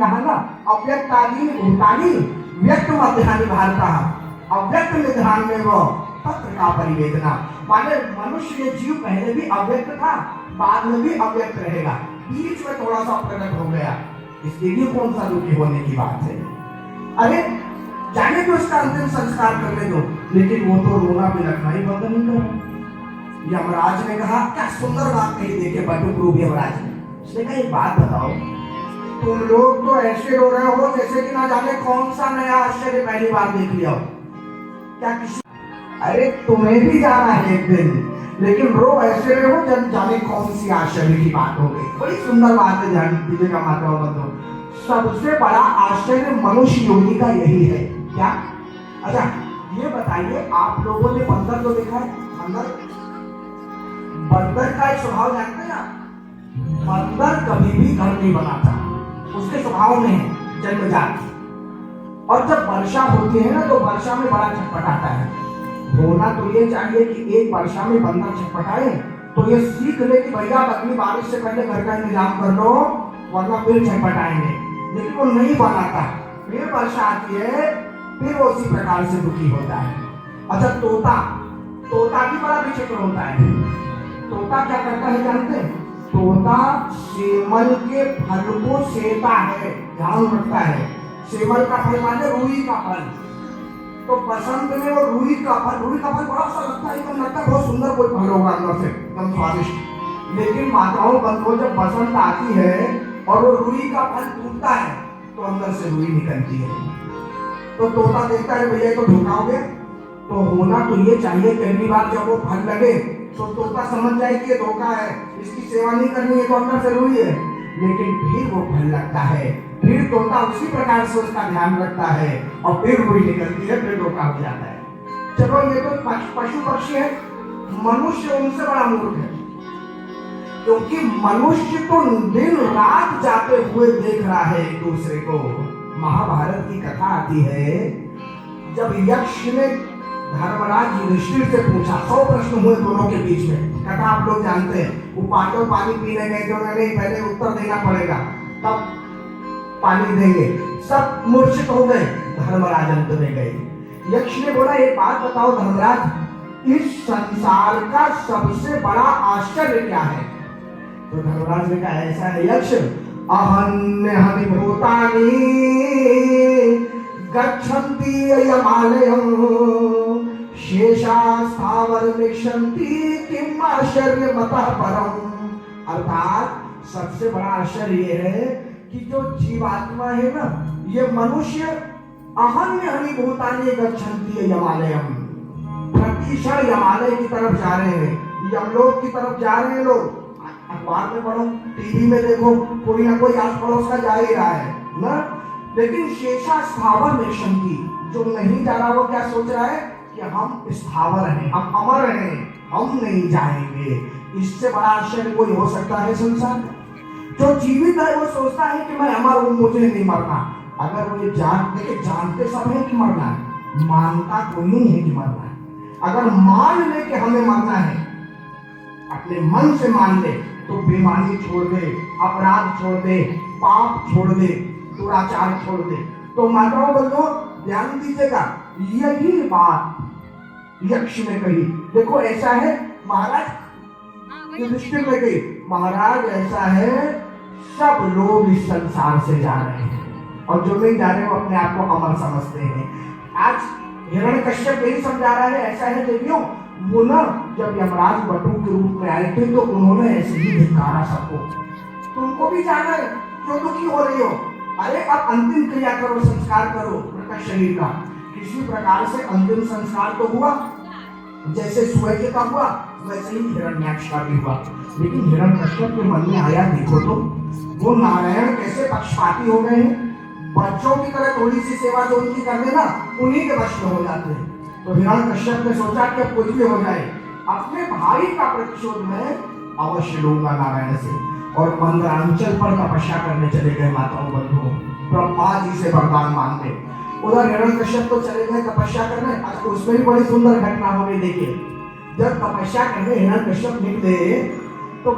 कहा ना, अव्यक्तादि भूतानि व्यक्त मध्यानि भारतः, अव्यक्त निधान में वो तत्र का परिवेदना। माने मनुष्य ये जीव पहले भी अव्यक्त था, बाद में भी अव्यक्त रहेगा, बीच में थोड़ा सा प्रकट हो गया, इसके लिए कौन सा दुखी होने की बात है। अरे जाने तो उसका अंतिम संस्कार करने दो, लेकिन वो तो रोना भी रखना ही बंद नहीं कर रहा। यमराज ने कहा, क्या सुंदर बात कही, देखे बटुक रूप यमराज ने। उसने कहा एक बात बताओ, तुम लोग तो ऐसे रो रहे हो जैसे कि ना जाने कौन सा नया आश्चर्य पहली बार देख लिया हो। क्या किसी, अरे तुम्हें भी जाना है एक दिन, लेकिन रो ऐसे रहे हो जब जाने कौन सी आश्चर्य की बात हो गई। बड़ी सुंदर बात है, ध्यान दीजिएगा माताओं बंधुओं। सबसे बड़ा आश्चर्य मनुष्य योनि का यही है। क्या? अच्छा ये बताइए, आप लोगों ने बंदर को देखा है? बंदर का एक स्वभाव जानते हैं आप? बंदर कभी भी घर नहीं बनाता, उसके स्वभाव में है जन्मजात। और जब वर्षा होती है ना, तो वर्षा में बड़ा छटपटाता है। होना तो ये चाहिए कि एक वर्षा में बंदर छटपटाए तो ये सीख ले कि भैया अगली बारिश से पहले घर का इंतजाम कर लो, वरना फिर छटपटाएंगे। लेकिन वो नहीं बनाता, फिर वर्षा आती है, फिर वो उसी प्रकार से दुखी होता है। अच्छा तोता भी बड़ा विचित्र होता है। तोता क्या करता है जानते हैं? तोता सेमल के फल को सेता है, ध्यान रखता है। सेमल का फल माने रूई का फल। तो बसंत में वो रूई का फल बड़ा सा लगता है, एकदम लगता है बहुत सुंदर कोई फल होगा अंदर से, एकदम स्वादिष्ट। लेकिन माताओं बंधुओं, जब बसंत आती है और वो रूई का फल टूटता है तो अंदर से रूई निकलती है। तो तोता देखता है भैया तो धोखा हो गया। तो होना तो ये चाहिए पहली बार जब वो फल लगे तो तोता समझ जाए कि ये धोखा है, इसकी सेवा नहीं करनी है, तो अंदर से रूई है। लेकिन फिर वो फल लगता है, फिर तोता उसी प्रकार से उसका ध्यान रखता है और फिर रूई निकलती है, फिर धोखा हो जाता है। चलो ये तो पशु पक्षी है, मनुष्य उनसे बड़ा मूर्ख है, क्योंकि मनुष्य तो दिन रात जाते हुए देख रहा है एक दूसरे को। महाभारत की कथा आती है, जब यक्ष ने धर्मराज युधिष्ठिर से पूछा, 100 प्रश्न हुए दोनों के बीच में, कथा आप लोग जानते हैं। वो पांचों पानी पीने गए थे, उन्होंने पहले उत्तर देना पड़ेगा तब पानी देंगे, सब मूर्छित हो गए, धर्मराज अंत में गए। यक्ष ने बोला एक बात बताओ धर्मराज, इस संसार का सबसे बड़ा आश्चर्य क्या है? तो धर्मराज ने कहा ऐसा है यक्ष, अहन्यहनि भूतानि गच्छन्ति यमालयं शेषा स्थावर निक्षन्ति किम आश्चर्यमतः परम। अर्थात सबसे बड़ा आश्चर्य ये है कि जो जीवात्मा है ना, ये मनुष्य अहन्यहनि भूतानि गच्छन्ति यमालयं, प्रतिक्षण यमालय की तरफ जा रहे हैं, यमलोक की तरफ जा रहे हैं लोग। अखबार में पढ़ो, टीवी में देखो, कोई ना कोई आस पड़ोस का जा ही रहा है ना। लेकिन शेषा स्थावर निक्षन्ति, जो नहीं जा रहा वो क्या सोच रहा है कि हम स्थावर हैं, हम अमर हैं, हम नहीं जाएंगे। इससे बड़ा आश्चर्य कोई हो सकता है संसार में? जो जीवित है वो सोचता है कि मैं अमर हूं, मुझे नहीं मरना। अगर वो ये जानते सब है कि मरना है, मानता कोई नहीं है कि मरना है। अगर मान ले कि हमें मरना है, अपने मन से मान ले, तो बेईमानी छोड़ दे, अपराध छोड़ दे, पाप छोड़ दे, दुराचार छोड़ दे। तो माताओं बंधुओं ध्यान दीजिएगा, यही बात यक्ष ने कही। देखो ऐसा है, महाराज युधिष्ठिर ने कही, महाराज ऐसा है, सब लोग इस संसार से जा रहे हैं और जो नहीं जा रहे वो अपने आप को अमर समझते हैं। आज हिरण्यकश्यप यही समझा रहा है, ऐसा है देवियों, वो ना जब यमराज बटुक के रूप में आए थे तो उन्होंने ऐसे ही धिक्कारा सबको, तुमको भी जाना है, क्यों दुखी हो रही हो? अरे अब अंतिम क्रिया करो, संस्कार करो प्रकट शरीर का। किसी प्रकार से अंतिम संस्कार तो हुआ, जैसे सूर्य का हुआ वैसे ही हिरण्याक्ष का भी हुआ। लेकिन हिरण्यकश्यप के मन में आया, देखो तो वो नारायण कैसे पक्षपाती हो गए हैं, बच्चों की तरह थोड़ी सी सेवा जो उनकी कर देना उन्हीं के वश में हो जाते हैं। तो हिरण्यकश्यप ने सोचा कि अब कुछ भी हो जाए, अपने भाई का प्रतिशोध में अवश्य लूंगा नारायण से, और मंदरांचल पर तपस्या करने चले गए माताओं बंधुओं, ब्रह्मा जी से वरदान मांगते। उधर हिरण्यकश्यप तो चले गए तपस्या करने। अच्छा उसमें भी बड़ी सुंदर घटना हो गई। देखिए जब तपस्या करने हिरण्यकश्यप निकले तो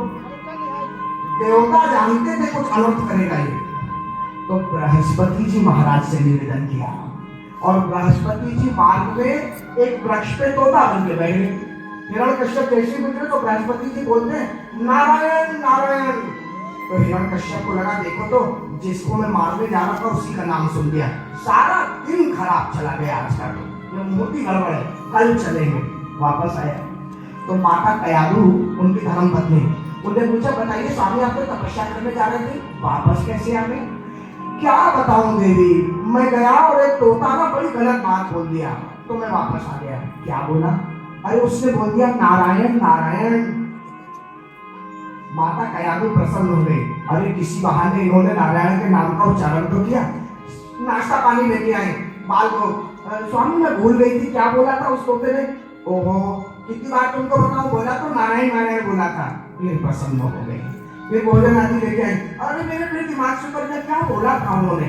देवता जानते थे कुछ अनर्थ करेगा ये, तो बृहस्पति जी महाराज से निवेदन किया और बृहस्पति जी मार्ग में एक वृक्ष पे तोता बन के बैठ गए। हिरण्यकश्यप जैसे गुजरे तो बृहस्पति जी बोलते हैं नारायण नारायण। तो हिरण्यकश्यप को लगा देखो तो जिसको मैं मारने जा रहा था उसी का नाम सुन लिया, सारा दिन खराब चला गया आज का। तो मोटी गड़बड़ है, कल चलेंगे। वापस आया तो माता कयादु उनकी धर्म पत्नी, उन्हें पूछा बताइए स्वामी आप तो तपस्या करने जा रहे थे, वापस कैसे आ गए? क्या बताऊं देवी, मैं गया और एक तोता ना बड़ी गलत बात बोल दिया तो मैं वापस आ गया। क्या बोला? अरे उसने बोल दिया नारायण नारायण। माता कयादु प्रसन्न हो गई, अरे किसी बहाने इन्होंने नारायण के नाम का उच्चारण तो किया। नाश्ता पानी लेके आए बाल को, स्वामी मैं भूल गई थी क्या बोला था उस तोते ने। ओहो कितनी बार तुमको बताऊं, बोला तो नारायण नारायण बोला था। फिर प्रसन्न हो गई, फिर भोजन आदि लेके आई। अरे मेरे फिर दिमाग से कर क्या बोला था उन्होंने।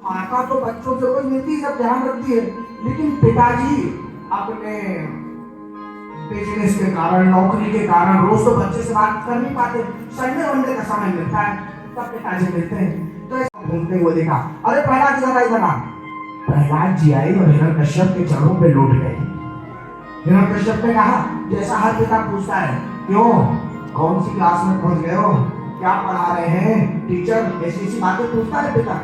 माता तो बच्चों से कोई नीति सब ध्यान रखती है, लेकिन पिताजी अपने बिजनेस के कारण नौकरी के कारण रोज तो बच्चे से बात कर नहीं पाते, संडे वनडे का समय मिलता है तब पिताजी मिलते हैं। तो घूमते हुए देखा, अरे प्रहलाद जी इधर आ। प्रहलाद जी आए और हिरण्यकश्यप के चरणों पे लौट गए। हिरण्यकश्यप ने कहा जैसा हर पिता पूछता है, क्यों कौन सी क्लास में पहुंच गए हो, क्या पढ़ा रहे हैं टीचर, ऐसी ऐसी बातें पूछता है पिता।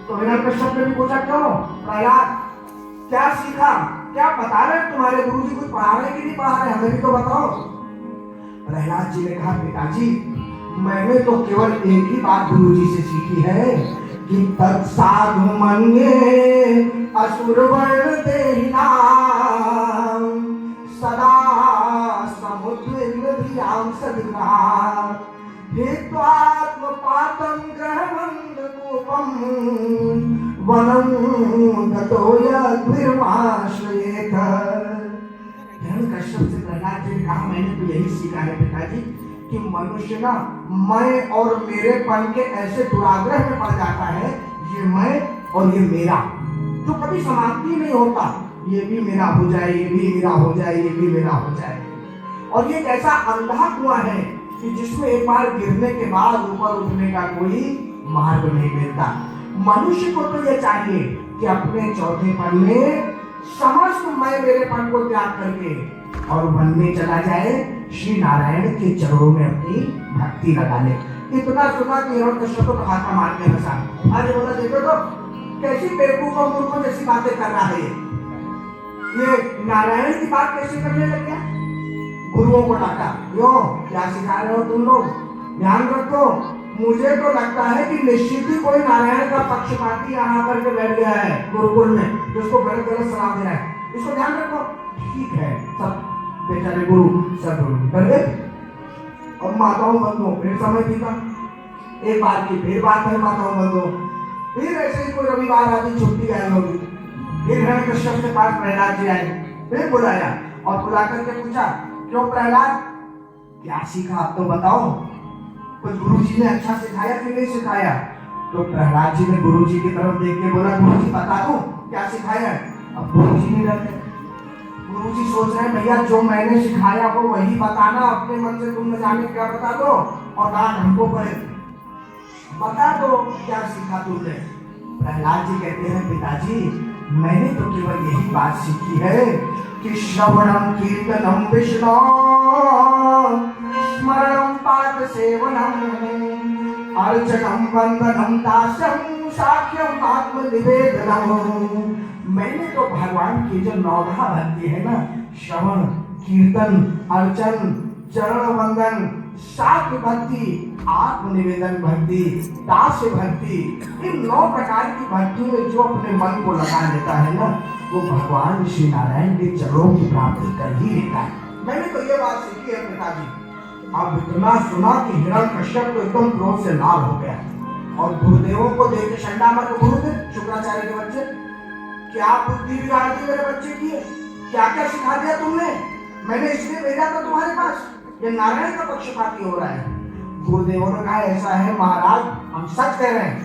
तो हिरण्यकश्यप ने भी पूछा क्यों प्रहलाद क्या सीखा, क्या बता रहे तुम्हारे गुरुजी कुछ पढ़ा रहे कि नहीं पढ़ा रहे, हमें भी तो बताओ। प्रहलाद जी ने कहा पिताजी मैंने तो केवल एक ही बात गुरुजी से सीखी है कि तत्साधु मन्ये असुर वर्ण देहिना सदा समुद्रम सदिना हित्वात्म पातम ग्रहणंद कूपम वनम गतो यद्विर्माश्रयेत। हिरण्यकश्यप से प्रहलाद जी ने कहा मैंने तो यही सीखा है पिताजी कि मनुष्य ना मैं और मेरेपन के ऐसे दुराग्रह में पड़ जाता है, ये मैं और ये मेरा जो कभी समाप्ति नहीं होता, ये भी मेरा हो जाए, ये भी मेरा हो जाए, ये भी मेरा हो जाए। और ये ऐसा अंधा कुआं है कि जिसमें एक बार गिरने के बाद ऊपर उठने का कोई मार्ग नहीं मिलता। मनुष्य को तो ये चाहिए कि अपने चौथेपन में समस्त मैं मेरेपन को त्याग करके और वन में चला जाए, श्री नारायण के चरणों में अपनी भक्ति लगा ले। इतना सुना कि हिरण्यकश्यप को हाथ मार के हंसा। आज बोला देखो तो कैसी बेवकूफ और मूर्खों जैसी बातें कर रहा है ये नारायण की बात कैसे करने लग गया। गुरुओं को डांटा, क्यों क्या सिखा रहे हो तुम लोग, ध्यान रखो। मुझे तो लगता है कि निश्चित ही कोई नारायण का पक्षपाती यहाँ करके बैठ गया है गुरुकुल में, जिसको गलत गलत सलाह दे रहा है, इसको ध्यान रखो। ठीक है सब बेचारे गुरु सब डर गए और माताओं बंधुओं फिर समय बीता। एक बार की फिर बात है माताओं बंधुओं, फिर ऐसे ही कोई रविवार आदि छुट्टी गए होगी। फिर हिरण्यकश्यप के पास प्रहलाद जी आए, फिर बुलाया और बुला करके पूछा क्यों प्रहलाद क्या सीखा आप तो बताओ, कुछ गुरुजी ने अच्छा सिखाया कि नहीं सिखाया। तो प्रहलाद जी ने गुरुजी की तरफ देख के बोला गुरुजी बता दो क्या सिखाया। अब गुरुजी नहीं डरते, गुरुजी सोच रहे हैं भैया जो मैंने सिखाया हो वही बताना, अपने मन से तुम न जाने क्या बता दो और डांट हमको पड़े, बता दो क्या सीखा तुमने। प्रहलाद जी कहते हैं पिताजी मैंने तो केवल यही बात सीखी है कि श्रवणम कीर्तनम विष्णु स्मरणम पाद सेवनम अर्चनम वंदनम दास्यम साख्यम आत्मनिवेदनम। मैंने तो भगवान की जो नौधा भक्ति है ना, श्रवण कीर्तन अर्चन चरण वंदन साख्य भक्ति आत्मनिवेदन भक्ति दास्य भक्ति, इन 9 प्रकार की भक्ति में जो अपने मन को लगा लेता है ना, वो भगवान श्री नारायण के चरणों की प्राप्ति कर ही लेता है। मैंने तो ये बात सीखी है पिताजी। अब इतना सुना कि हिरण्यकश्यप तो एकदम क्रोध से लाल हो गया और गुरुदेवों को देख के शंडा मार के गुरुदेव शुक्राचार्य के बच्चे क्या बुद्धि बिगाड़ दी मेरे बच्चे की, क्या क्या सिखा दिया तुमने, मैंने इसलिए भेजा था तुम्हारे पास, ये नारायण का पक्षपाती हो रहा है। गुरुदेवों ने कहा ऐसा है महाराज हम सच कह रहे हैं,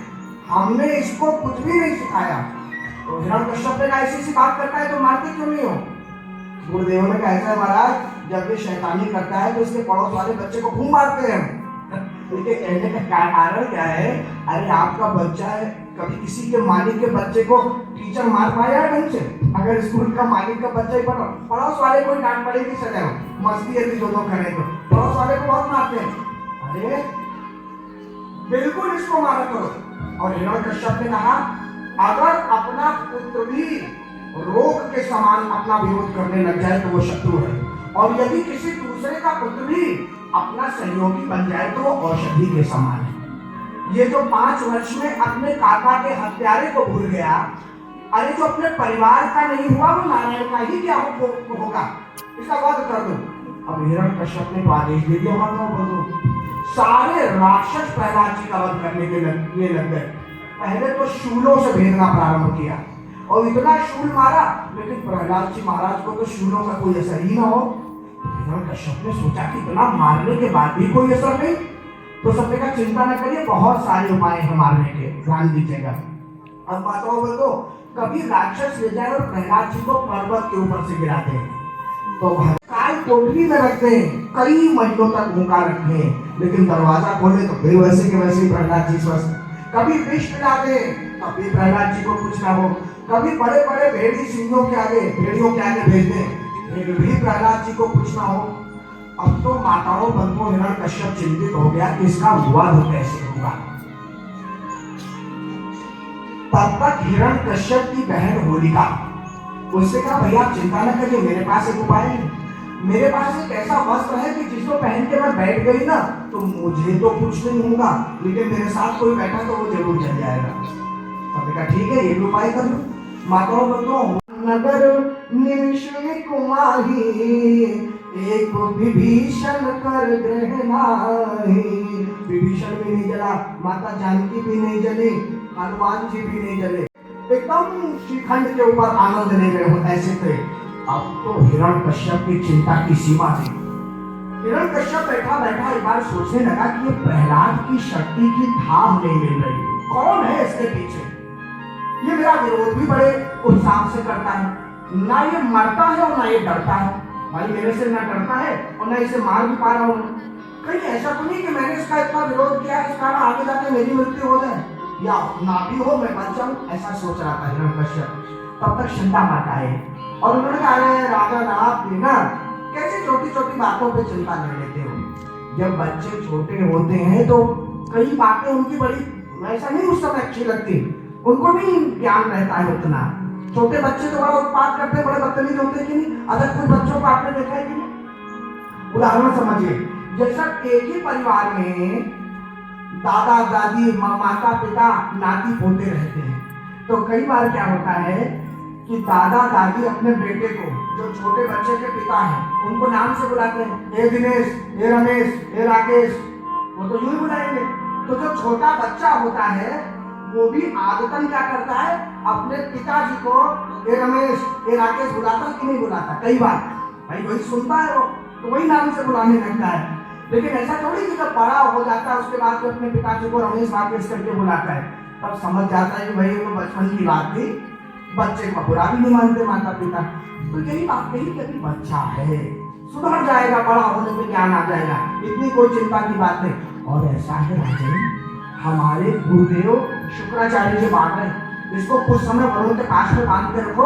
हमने इसको कुछ भी नहीं सिखाया। तो हिरण्यकश्यप ने कहा ऐसी बात करता है तो मारते क्यों नहीं हो। गुरुदेवों ने कहा ऐसा है महाराज जब ये शैतानी करता है तो इसके पड़ोस वाले बच्चे को खूब मारते हैं। उनके कहने का कारण क्या है? अरे आपका बच्चा है, कभी किसी के मालिक के बच्चे को टीचर मार पाया है ढंग से? अगर स्कूल का मालिक का बच्चा ही पड़ोस वाले को डांट पड़ेगी सजा, मस्ती यदि दोनों करे तो पड़ोस वाले को बहुत मारते हैं। अरे बिल्कुल इसको मारा करो। और हिरण्यकश्यप ने कहा अगर अपना पुत्र भी रोग के समान अपना विरोध करने लग जाए तो वो शत्रु है, और यदि किसी दूसरे का पुत्र भी अपना सहयोगी बन जाए तो वो औषधि के समान है। ये जो 5 वर्ष में अपने काका के हत्यारे को भूल गया, अरे जो अपने परिवार का नहीं हुआ वो नारायण का ही क्या होगा? इसका वध कर दो। अब हिरण्यकश्यप ने तो आदेश दे दिया, सारे राक्षस प्रहलाद जी का वध करने के लिए लग गए। पहले तो शूलों से भेदना प्रारंभ किया और इतना शूल मारा, लेकिन प्रहलाद जी महाराज को तो शूलों का कोई असर ही ना हो। हिरण्यकश्यप ने सोचा कि इतना मारने के बाद भी कोई असर नहीं, तो सबने कहा चिंता न करिए, बहुत सारे उपाय हैं मारने के, ध्यान दीजिएगा। अब बताओ बोलो, कभी राक्षस ले जाए और प्रहलाद जी को पर्वत के ऊपर से गिराते हैं तो काय टोकरी में रखते हैं, कई महीनों तक भूखा रखते हैं, लेकिन दरवाजा खोले तो फिर वैसे के वैसे ही प्रहलाद जी स्वस्थ। कभी विष पिलाते तभी प्रहलाद जी को कुछ ना हो, कभी बड़े बड़े भेड़ी सिंहों के आगे भेड़ियों के आगे भेजते फिर भी प्रहलाद जी को कुछ ना हो। अब तो माताओं बंधुओं हिरण्यकश्यप चिंतित हो गया कि इसका वध कैसे होगा। तब तक हिरण्यकश्यप की बहन होलिका, उससे कहा भैया आप चिंता न करिए, मेरे पास एक उपाय है। मेरे पास एक ऐसा वस्त्र है कि जिसको पहन के मैं बैठ गई ना तो मुझे तो कुछ नहीं होगा, लेकिन मेरे साथ कोई बैठा तो वो जरूर जल जाएगा। सबने कहा ठीक है, ये भी उपाय कर लो। माताओं बंधुओं, नगर निमिष कुमारी एक विभीषण कर ग्रह नाही। विभीषण भी नहीं जला, माता जानकी भी नहीं जली, हनुमान जी भी नहीं जले, एकदम श्रीखंड के ऊपर आनंद ले रहे हो ऐसे थे। अब तो हिरण्यकश्यप की चिंता की सीमा थी। हिरण्यकश्यप बैठा बैठा एक बार सोचने लगा कि ये प्रहलाद की शक्ति की थाह नहीं मिल रही, कौन है इसके पीछे? ये मेरा विरोध भी बड़े उत्साह से करता है, ना ये मरता है और ना ये डरता है। भाई मेरे से ना डरता है और ना इसे मार भी पा रहा हूँ। कहीं ऐसा तो नहीं कि मैंने इसका इतना विरोध किया इस कारण आगे जाके मेरी मृत्यु हो जाए, या ना भी हो मैं बच जाऊं, ऐसा सोच रहा था हिरण्यकश्यप। तब तक चिंता माता आए और उन्होंने कहा राजा आप ना कैसे छोटी छोटी बातों पे चिंता कर लेते हो? जब बच्चे छोटे होते हैं तो कई बातें उनकी बड़ी ऐसा नहीं उस समय अच्छी लगती, उनको नहीं ज्ञान रहता है उतना। छोटे बच्चे तो बड़ा उत्पात करते हैं, बड़े बदतमीज होते हैं कि नहीं? अगर कुछ बच्चों को आपने देखा है कि नहीं? उदाहरण समझिए, जैसा एक ही परिवार में दादा दादी माता पिता नाती पोते रहते हैं, तो कई बार क्या होता है कि दादा दादी अपने बेटे को, जो छोटे बच्चे के पिता हैं, उनको नाम से बुलाते हैं, ए दिनेश, ए रमेश, ए राकेश, वो तो यूं ही बुलाएंगे। तो जो छोटा बच्चा होता है वो भी आदतन क्या करता है, अपने पिताजी को ए रमेश, ए राकेश बुलाता कि नहीं बुलाता? कई बार भाई वही सुनता है वो, तो वही नाम से बुलाने लगता है। लेकिन ऐसा थोड़ी कि जब बड़ा हो जाता है उसके बाद तो अपने पिताजी को रमेश राकेश करके बुलाता है, तब समझ जाता है कि भाई वो बचपन की बात थी, बच्चे को बुरा भी नहीं मानते माता पिता। तो यही बात कही कि अभी बच्चा है, सुधर जाएगा, बड़ा होने पे ज्ञान आ जाएगा, इतनी कोई चिंता की बात नहीं। और ऐसा है राजन, हमारे गुरुदेव शुक्राचार्य जी बात है, इसको कुछ समय वरुण के पास में बांध के रखो,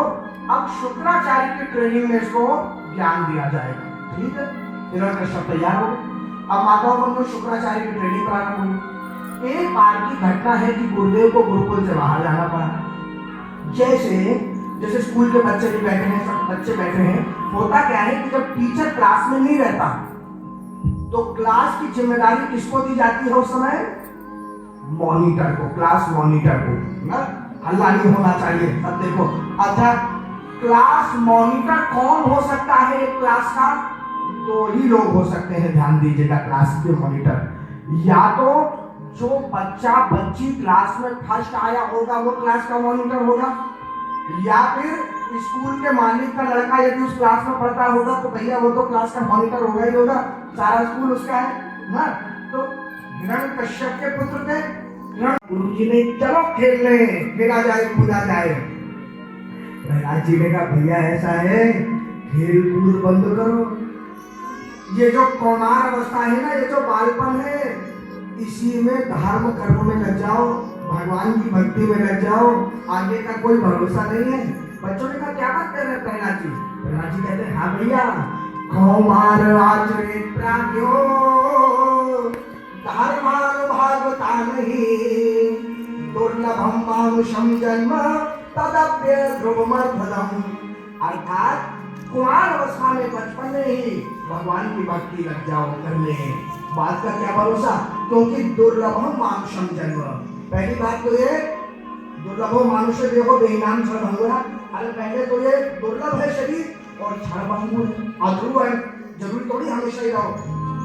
अब शुक्राचार्य की ट्रेनिंग में इसको ज्ञान दिया जाएगा। ठीक है, हिरण्यकश्यप तैयार हो गए। अब माताओं बंधुओं, शुक्राचार्य की ट्रेनिंग प्रारंभ हुई। एक बार की घटना है कि गुरुदेव को गुरुकुल से बाहर जाना पड़ा। जैसे स्कूल के बच्चे भी बैठे हैं, सब बच्चे बैठे हैं, होता क्या है कि जब टीचर क्लास में नहीं रहता तो क्लास की जिम्मेदारी किसको दी जाती है उस समय? मॉनिटर को, क्लास मॉनिटर को ना, हल्ला नहीं होना चाहिए। अब देखो, अच्छा क्लास मॉनिटर कौन हो सकता है एक क्लास का? दो ही लोग हो सकते हैं, ध्यान दीजिएगा, क्लास के मॉनिटर। या तो जो बच्चा बच्ची क्लास में फर्स्ट आया होगा वो क्लास का मॉनिटर होगा, या फिर स्कूल के मालिक का लड़का यदि उस क्लास में पढ़ता होगा तो भैया वो तो क्लास का मॉनिटर होगा ही होगा, सारा स्कूल उसका है ना। तो हिरण्यकश्यप के पुत्र थे, गुरुजी ने चलो खेलने, खेला जाए कूदा जाए। प्रहलाद जी ने कहा भैया ऐसा है, खेल कूद बंद करो, ये जो कौमार अवस्था है ना, ये जो बालपन है, इसी में धर्म कर्म में लग जाओ, भगवान की भक्ति में लग जाओ, आगे का कोई भरोसा नहीं है। बच्चों ने कहा क्या बात कर रहे हैं प्रहलाद जी? प्रहलाद जी कहते हैं हाँ भैया, कौमार आचरित प्राज्ञो धर्मानुभागता नहीं, दुर्लभम मानुषम जन्म तदप्य ध्रुवमर्धनम। अर्थात कुमार अवस्था में बचपन में ही भगवान की भक्ति लग जाओ करने। बात का क्या भरोसा, क्योंकि दुर्लभम मानुषम जन्म। पहली बात तो ये दुर्लभो मानुष्य देखो बेईमान क्षण भंगुरा। अरे पहले तो ये दुर्लभ है शरीर और क्षण भंगुर है, अध्रुव है, जरूरी थोड़ी हमेशा ही रहो।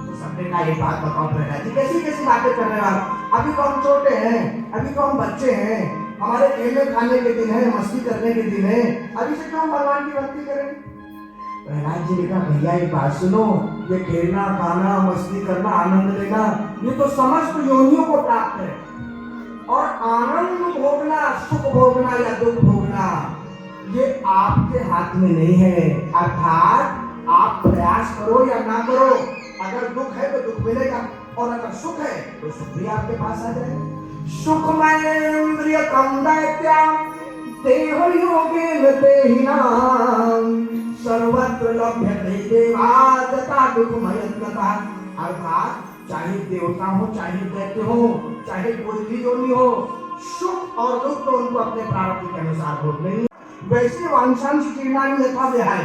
तो सबने का एक बात बताओ प्रहलाद जी, कैसी कैसी बातें कर रहे हो आप? अभी तो हम छोटे हैं, अभी तो हम बच्चे हैं, हमारे खेलने खाने के दिन है, मस्ती करने के दिन है, अभी से क्यों भगवान की भक्ति करें? प्रहलाद जी ने कहा भैया एक बात सुनो, ये खेलना खाना मस्ती करना आनंद लेना ये तो समस्त योनियों को प्राप्त है, और आनंद भोगना सुख भोगना या दुख भोगना ये आपके हाथ में नहीं है। अर्थात आप प्रयास करो या ना करो, अगर दुख है तो दुख मिलेगा, और अगर सुख है तो सुख भी आपके पास आ जाएगा। सुखमयेन्द्रिय कम दैत्या देह योगेन देहिनाम सर्वत्र लभ्यते देवादता दुःखमयत्नता। अर्थात चाहे देवता हो, चाहे दैत्य हो, चाहे कोई भी योनि हो, सुख और दुख तो उनको अपने प्रारब्ध के अनुसार भोगने ही। वैसे वांछांश जीर्णानि यथा विहाय,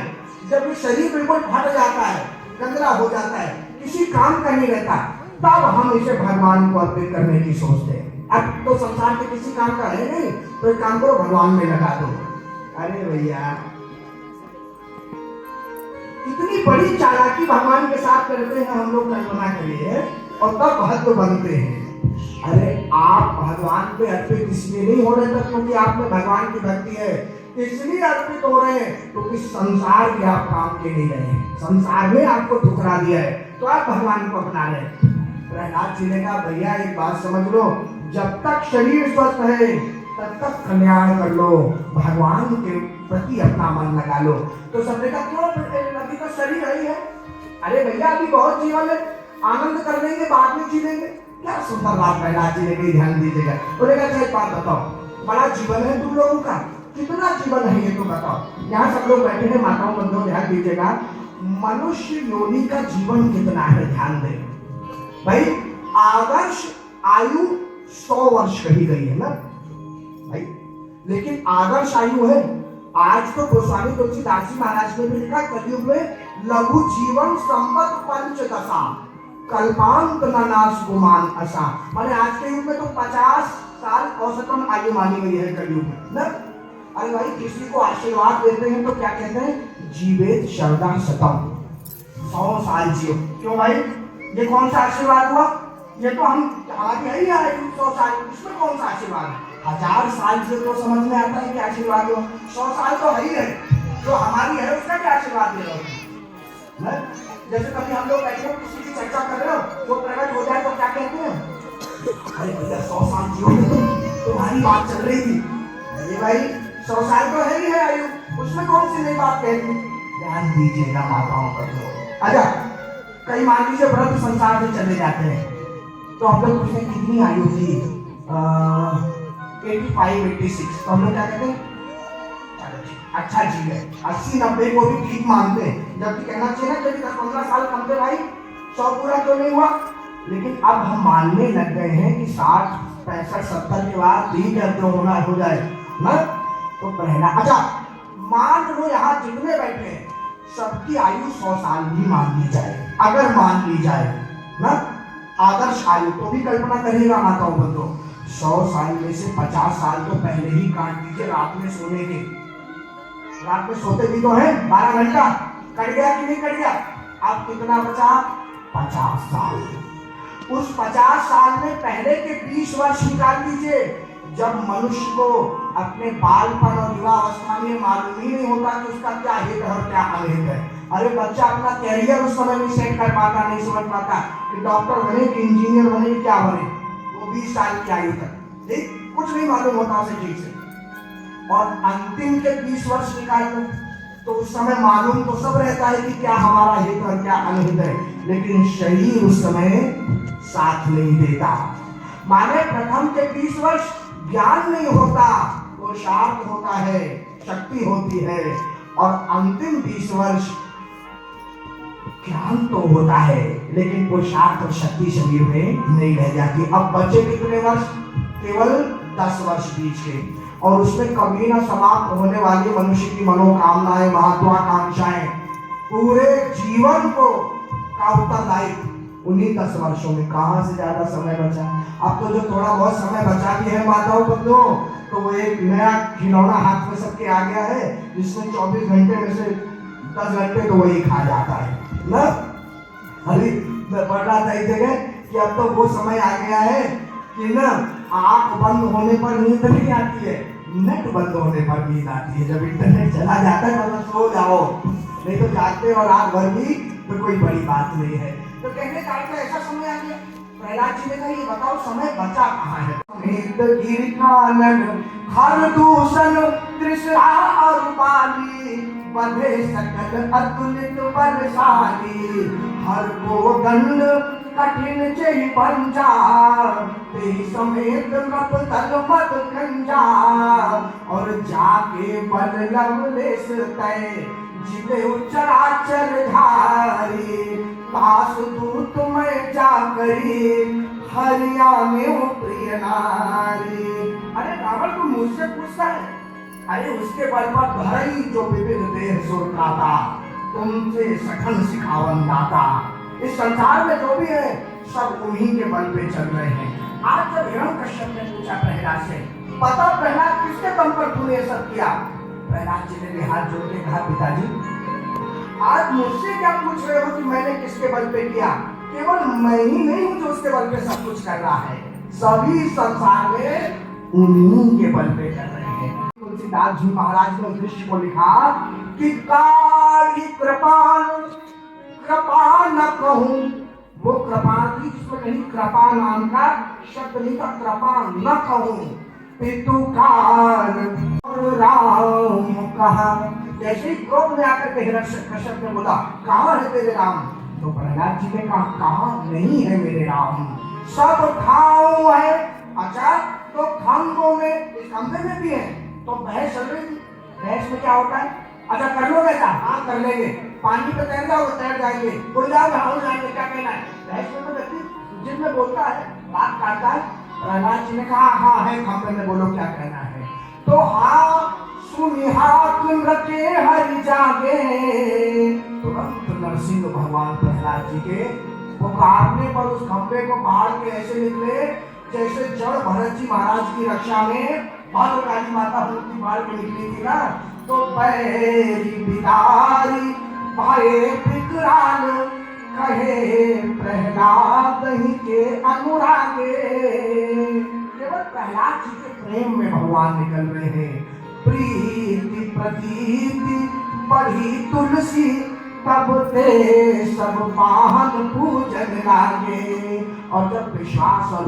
जब ये शरीर बिल्कुल फट जाता है, गंदा हो जाता है, किसी काम का नहीं रहता, तब हम इसे भगवान को अर्पित करने की सोचते हैं। अब तो संसार के किसी काम का है नहीं, तो एक काम करो भगवान में लगा दो। अरे भैया इतनी बड़ी चालाकी भगवान के साथ करते हैं हम लोग, कल्पना करिए, और तब महत्व बनते हैं। अरे आप भगवान पे अर्पित इसलिए नहीं हो रहे थे क्योंकि आप में भगवान की भक्ति है, इसलिए अर्पित हो रहे हैं क्योंकि संसार के आप काम के नहीं रहे हैं, संसार में आपको ठुकरा दिया है, तो आप भगवान को अपना रहे हैं। प्रहलाद जी ने कहा भैया एक बात समझ लो, जब तक शरीर स्वस्थ है तब तक कल्याण कर लो, भगवान के प्रति अपना मन लगा लो। तो सबने कहा क्यों, अभी तो शरीर ही है। अरे भैया अभी बहुत जीवन है, आनंद कर लेंगे, बाद में जी लेंगे। क्या सुंदर बात प्रहलाद जी ने कही, ध्यान दीजिएगा। बोलेगा क्या एक बात बताओ, बड़ा जीवन है तुम लोगों का, कितना जीवन है ये तो बताओ। यहाँ सब लोग बैठे हैं, माताओं बंधुओं ध्यान दीजिएगा, मनुष्य योनि का जीवन कितना है ध्यान दें भाई। आदर्श आयु 100 वर्ष कही गई है ना भाई, लेकिन आदर्श आयु है। आज तो गोस्वामी तुलसीदास जी महाराज ने भी लिखा, कलयुग में लघु जीवन संपत पंचदशा कल्पांत नाश गुमान असा। माने आज के युग में तो 50 साल औसतन आयु मानी गई है कलयुग में ना। अरे भाई किसी को आशीर्वाद देते हैं तो क्या कहते हैं, जीवेत शरदा शतम, 100 साल जियो। क्यों भाई, ये कौन सा आशीर्वाद हुआ? ये तो हमारी है ही आयु 100 साल, इसमें कौन सा आशीर्वाद है? 1000 साल से तो समझ में आता है कि आशीर्वाद हो, 100 साल तो है ही है, जो हमारी है उसका क्या आशीर्वाद दे रहे हो? जैसे कभी हम लोग बैठे हो, किसी की चर्चा कर रहे हो, वो प्रकट हो जाए तो क्या कहते हैं, अरे भैया 100 साल जियोगे तुम्हारी बात चल रही थी। अरे भाई 100 साल तो है ही है आयु, उसमें कौन सी नई बात कहती? ध्यान दीजिएगा माताओं का। अच्छा कई मान लीजिए व्रत संसार से चले जाते हैं, तो हम लोग पूछते हैं कितनी आयु थी, 85, 86, तो हम लोग क्या कहते हैं, अच्छा जी है। 80, 90 को भी ठीक मानते हैं, जबकि कहना चाहिए ना कि 10-15 साल कम थे भाई, 100 पूरा क्यों नहीं हुआ। लेकिन अब हम मानने लग गए हैं कि 60, 65, 70 के बाद ठीक है तो होना हो जाए ना। तो पहला अच्छा मान लो यहाँ जितने बैठे हैं सबकी आयु 100 साल भी मान ली जाए, अगर मान ली जाए ना आदर्श आयु, तो भी कल्पना करिएगा माताओं बंधुओं, 100 साल में से 50 साल तो पहले ही काट दीजिए रात में सोने के। रात में सोते भी तो है 12 घंटा, कट गया कि नहीं कट गया? अब कितना बचा? 50 साल। उस 50 साल में पहले के 20 वर्ष निकाल दीजिए, जब मनुष्य को अपने बालपन और युवा अवस्था में मालूम ही नहीं होता कि उसका क्या हित और क्या अहित है। अरे बच्चा अपना कैरियर उस समय नहीं सेट कर पाता, नहीं समझ पाता कि डॉक्टर बने कि इंजीनियर बने कि क्या बने, वो 20 साल की आयु तक ठीक कुछ नहीं मालूम होता उसे ठीक से। और अंतिम के 20 वर्ष निकाल लो, तो उस समय मालूम तो सब रहता है कि क्या हमारा हित और क्या अनहित है, लेकिन शरीर उस समय साथ नहीं देता। माने प्रथम के 20 वर्ष ज्ञान नहीं होता, पुरुषार्थ होता है, शक्ति होती है, और अंतिम 20 वर्ष ज्ञान तो होता है लेकिन पुरुषार्थ और शक्ति शरीर में नहीं रह जाती। अब बचे कितने वर्ष? केवल 10 वर्ष बीच के, और उसमें कभी ना समाप्त होने वाली मनुष्य की मनोकामनाएं, महत्वाकांक्षाएं, पूरे जीवन को का उत्तरदायित्व उन्हीं 10 वर्षों में। कहां से ज्यादा समय बचा? अब तो जो थोड़ा बहुत समय बचा भी है माताओं बंधुओं, तो वो एक नया खिलौना हाथ में सबके आ गया है, जिसमें 24 घंटे में से 10 घंटे तो वही खा जाता है ना। अभी मैं पढ़ रहा था इस जगह कि अब तो वो समय आ गया है कि ना आंख बंद होने पर नींद नहीं आती है, नेट बंद होने पर नींद आती है। जब इंटरनेट चला जाता है मतलब सो जाओ, नहीं तो जागते और रात भर भी तो कोई बड़ी बात नहीं है। तो कहने का अर्थ ऐसा समय आ गया। प्रहलाद जी ने कहा ये बताओ समय बचा कहाँ है? हर दूषण तृष्णा और पाली, बधे सकल अतुलित बलशाली, हर को दंड कठिन जय पंजा, तेरी समेत नप तल मत खंजा, और जाके बल लवलेश तय जिले उचराचर धारी, पास दूत में जा करी हरियाणे प्रिय नारी। अरे रावण तो मुझसे पूछता है, अरे उसके बल पर धरई जो विविध देह सुरता, तुमसे सखन सिखावन दाता। इस संसार में जो भी है सब उन्हीं के बल पे चल रहे हैं। आज जब हिरण्यकश्यप ने पूछा प्रहलाद से, पता प्रहलाद किसके दम पर तूने ये सब किया? प्रहलाद जी ने हाथ जोड़ के कहा, पिताजी आज मुझसे क्या पूछ रहे हो कि मैंने किसके बल पे किया? केवल मैं ही नहीं हूं जो उसके बल पे सब कुछ कर रहा है, सभी संसार में उन्हीं के बल पे कर रहे हैं। तुलसीदास जी महाराज ने दृश्य को लिखा कि काली कृपा न कहूं, वो कृपा थी जिसमें कहीं कृपा नाम का शब्द नहीं था, कृपा न कहूं, पितु काल राम कहा। जैसे ही क्रोध में आकर के हिरण्यकश्यप ने बोला कहाँ है तेरे राम, तो प्रहलाद जी ने कहा कहाँ नहीं है मेरे राम, सब खाओ है। अच्छा तो खंभों में, इस खंभे में भी है, तो भैंस चल रही थी, भैंस में क्या होता है? अच्छा कर लो बेटा, हाँ कर लेंगे। पानी पे तैर जाओ, तैर जाएंगे, उड़ जाओ, जाएंगे, क्या कहना है? भैंस में तो व्यक्ति जिसमें बोलता है, बात करता है। प्रहलाद जी ने कहा हाँ है खंभे में, बोलो क्या कहना है? तो हाँ सुनिहात रखे हरि जागे, तुरंत नरसिंह भगवान प्रहलाद जी के पुकारने पर उस खंभे को फाड़ के ऐसे निकले जैसे जड़ भरत जी महाराज की रक्षा में भद्रकाली माता मूर्ति फाड़ के निकली थी ना। तो बैरी बिदारी भाई विकराल, कहे प्रहलाद ही के अनुरागे। केवल प्रहलाद जी के प्रेम में भगवान निकल रहे हैं। प्रीति प्रतीति बढ़ी तुलसी, तब ते सब पाहन पूजन लागे। और जब विश्वास और